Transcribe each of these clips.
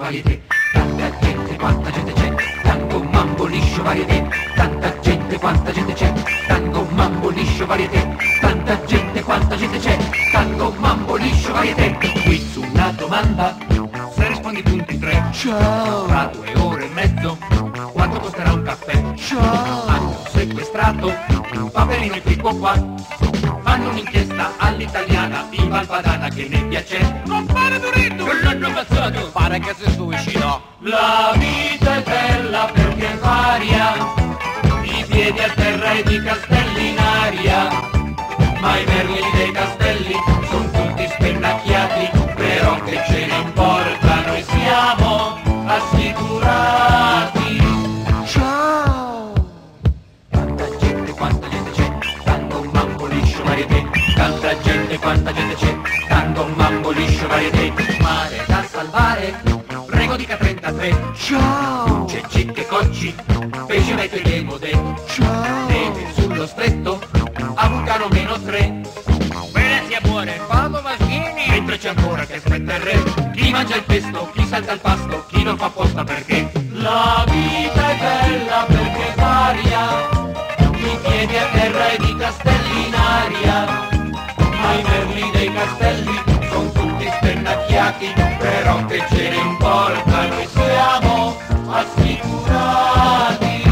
varieté. Tanta gente, quanta gente c'è, tango, mambo, liscio, varieté. Tanta gente, quanta gente c'è, tango, mambo, liscio, varieté. Tanta gente, quanta gente c'è, tango, mambo, liscio, varieté. Quiz una domanda, se rispondi punti 3. Ciao! Tra 2 ore e mezzo, quanto costerà un caffè? Ciao! Hanno sequestrato Paperino e Pippo qua. Fanno un'inchiesta all'italiana, in Valpadana che nebbia c'è. Non pare Duretto, non l'hanno ammazzato. Pare che si suicida. La vita è bella perché è varia, i piedi a terra ed i castelli in aria. Ma i merli dei castelli sono tutti spennacchiati, però che ce ne importa, noi siamo assicurati. Ciao! Tanta gente, quanta gente c'è, tango, mambo, liscio, varieté. Tanta gente, quanta gente c'è, tango, mambo, liscio, varieté. Mare da salvare, prego dica 33. Ciao! C'è cicche, cocci, pesce, metto e demode. Ciao! Neve sullo stretto, a Vulcano -3. Venezia buone, Padova svieni. Mentre c'è ancora che aspetta il re, chi mangia il pesto, chi salta il pasto, chi non fa apposta perché la vita è bella perché varia, i piedi a terra ed i castelli in aria. Ma i merli dei castelli sono tutti spennacchiati, però che ce ne importa, noi siamo assicurati.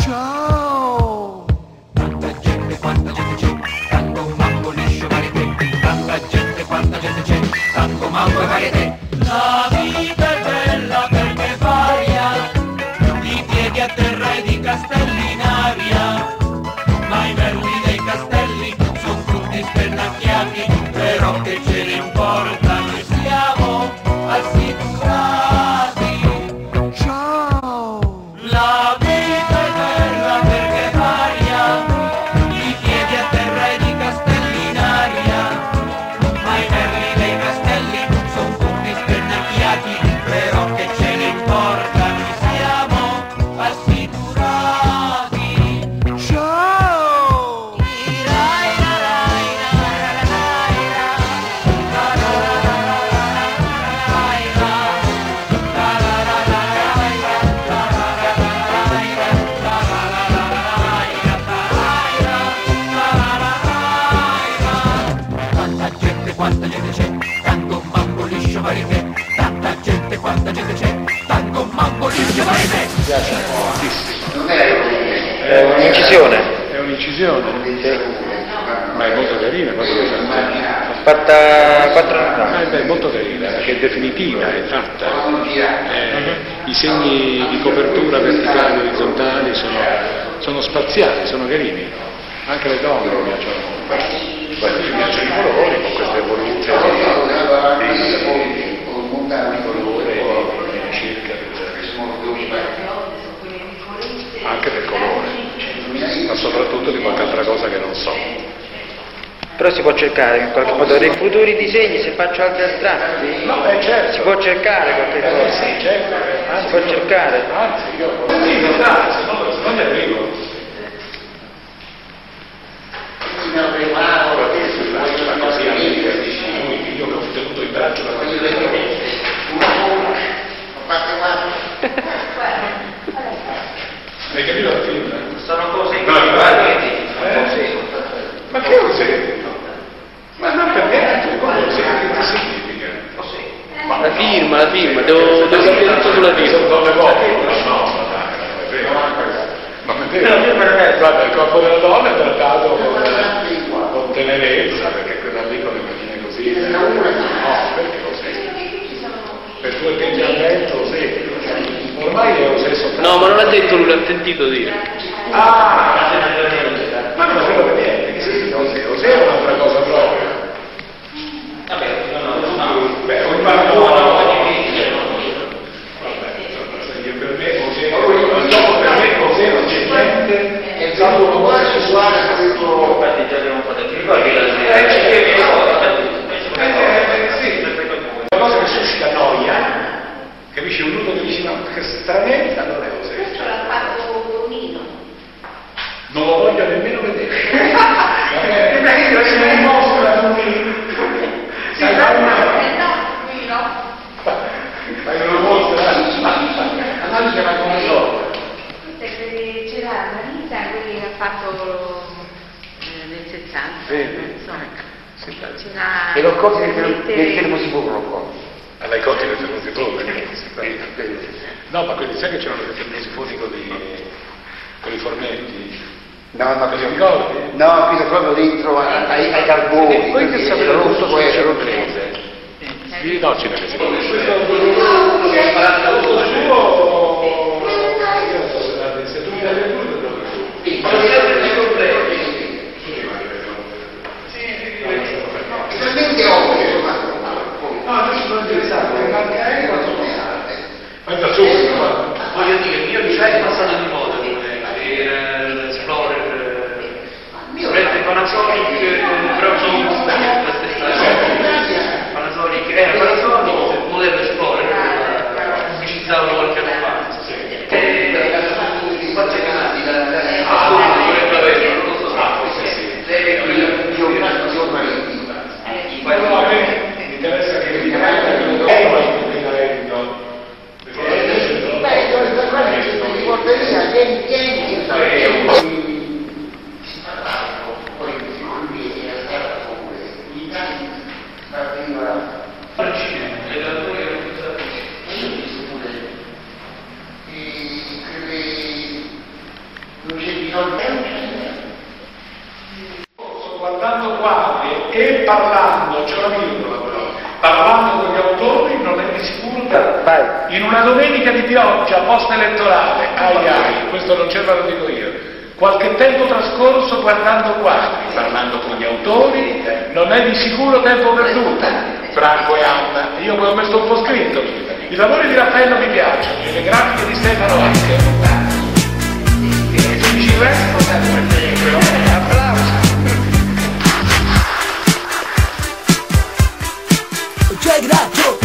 Ciao! Tanta gente, quanta gente c'è, tango, mambo, liscio, varieté. Tanta gente, quanta gente c'è, tango, mambo e varieté. La vita è bella perché varia, i piedi a terra ed i castelli in aria. Ma i merli dei castelli sono tutti spennacchiati, però che ce ne importa, noi siamo assicurati. Ciao! La vita è bella perché varia, i piedi a terra ed i castelli in aria. Ma i merli dei castelli sono tutti spennacchiati, però che ce ne importa, noi siamo assicurati. Ciao! Tanta gente, quanta gente c'è, tango, mambo, liscio, varieté. Tanta gente, quanta gente c'è, tango, mambo, liscio, varieté. Mi piace moltissimo. È un'incisione. È un'incisione, ma è molto carina quando l'hai fatta. Fatta 4 anni fa. È molto carina, perché è definitiva, è fatta. I segni di copertura verticali e orizzontali sono spaziali, sono carini. Anche le donne mi piacciono molto. Poi mi piacciono i colori, con queste volute di colore in circa anche del colore, ma soprattutto di qualche altra cosa che non so. Però si può cercare in qualche modo dei futuri disegni, se faccio altri astratti. No, certo. Si può cercare qualche cosa. Sì, certo. Si può cercare. Anzi, io se non ne arrivo. Così anche dici lui, io che ho tenuto in braccio da quando hai capito la fine? Sono così. Ma che cos'è? Ma non per niente, cos'è? Che significa? La firma, devo capire tutto sulla firma. Non le volte, no, ma dai, non è vero. Ma non è vero. Guarda, il corpo della donna è trattato con tenerezza, perché quella lì con le macchine così. No, perché così? Per tuo atteggiamento, sì. Ormai è un senso. No, ma non ha detto lui, l'ha sentito dire. Ah! Ma non serve per niente, sì, così è un'altra cosa proprio. Vabbè, no. Beh, un paragone. Per me così, non c'è niente, è stato un po' sessuale, Infatti già abbiamo fatto il ricordi sì, una cosa che suscita noia, capisci, un nudo che dici no, che stranezza non è così. Questo l'ha fatto Tonino. Non lo voglio nemmeno vedere. Io se ne mostra Tonino. Sì, no, Tonino. Ma io non lo voglio. fatto nel 70. Insomma. E lo copia nel tempo sicuro lo copia. Alla conti del tempo sicuro, no, ma quindi sai che c'erano dei tempo sicuri con i fornetti? No, ma Ti ricordi? no, qui proprio dentro ai carboni. E poi che sapete rosso tutto era inglese? Sì, no, ce ne siamo. Se tu mi dai il Specialmente oggi, Voglio dire, io mi è passato di moda l'Explorer, prende Panasonic, però sono la stessa Panasonic, era Panasonic, modello Explorer, utilizzavano qualche anno fa. E quanti canali? Dovrebbe avere, non lo so. mi interessa che mi guardando quadri e parlando, c'è una virgola però, parlando con gli autori non è di sicuro in una domenica di pioggia post-elettorale, ai, questo non c'è, lo dico io, qualche tempo trascorso guardando quadri, parlando con gli autori, non è di sicuro tempo perduto, Franco e Anna, io ho messo un po' scritto, i lavori di Raffaello mi piacciono, le grafiche di Stefano anche, e se dici questo, applauso. C'è grato